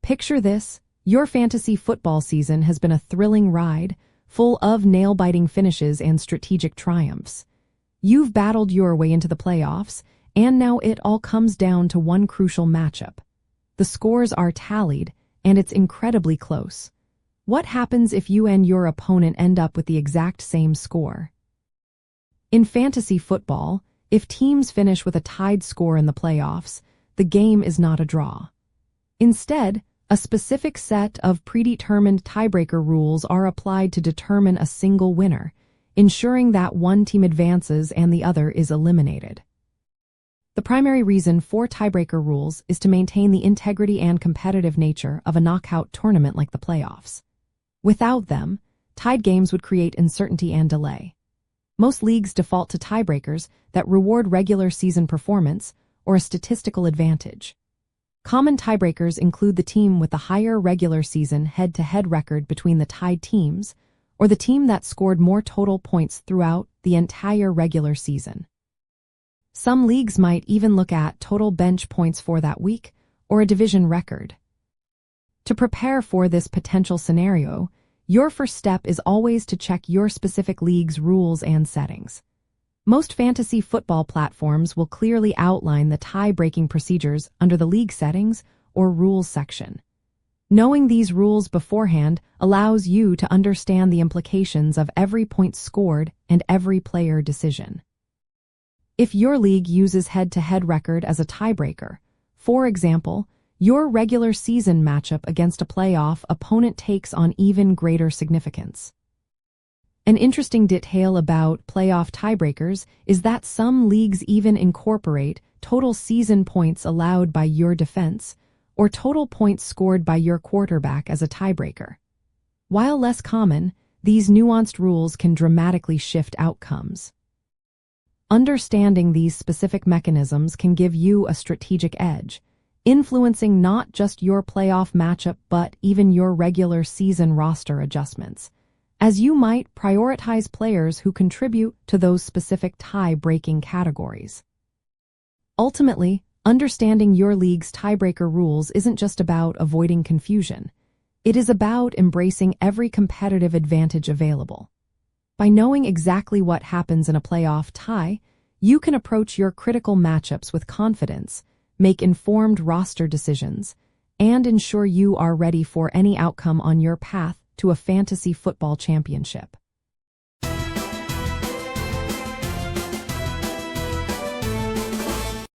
Picture this: your fantasy football season has been a thrilling ride, full of nail-biting finishes and strategic triumphs. You've battled your way into the playoffs, and now it all comes down to one crucial matchup. The scores are tallied, and it's incredibly close. What happens if you and your opponent end up with the exact same score? In fantasy football, if teams finish with a tied score in the playoffs, the game is not a draw. Instead, a specific set of predetermined tiebreaker rules are applied to determine a single winner, ensuring that one team advances and the other is eliminated. The primary reason for tiebreaker rules is to maintain the integrity and competitive nature of a knockout tournament like the playoffs. Without them, tied games would create uncertainty and delay. Most leagues default to tiebreakers that reward regular season performance or a statistical advantage. Common tiebreakers include the team with the higher regular season head-to-head record between the tied teams, or the team that scored more total points throughout the entire regular season. Some leagues might even look at total bench points for that week or a division record. To prepare for this potential scenario, your first step is always to check your specific league's rules and settings. Most fantasy football platforms will clearly outline the tie-breaking procedures under the league settings or rules section. Knowing these rules beforehand allows you to understand the implications of every point scored and every player decision. If your league uses head-to-head record as a tiebreaker, for example, your regular season matchup against a playoff opponent takes on even greater significance. An interesting detail about playoff tiebreakers is that some leagues even incorporate total season points allowed by your defense or total points scored by your quarterback as a tiebreaker. While less common, these nuanced rules can dramatically shift outcomes. Understanding these specific mechanisms can give you a strategic edge, influencing not just your playoff matchup but even your regular season roster adjustments, as you might prioritize players who contribute to those specific tie-breaking categories. Ultimately, understanding your league's tiebreaker rules isn't just about avoiding confusion. It is about embracing every competitive advantage available. By knowing exactly what happens in a playoff tie, you can approach your critical matchups with confidence, make informed roster decisions, and ensure you are ready for any outcome on your path to a fantasy football championship.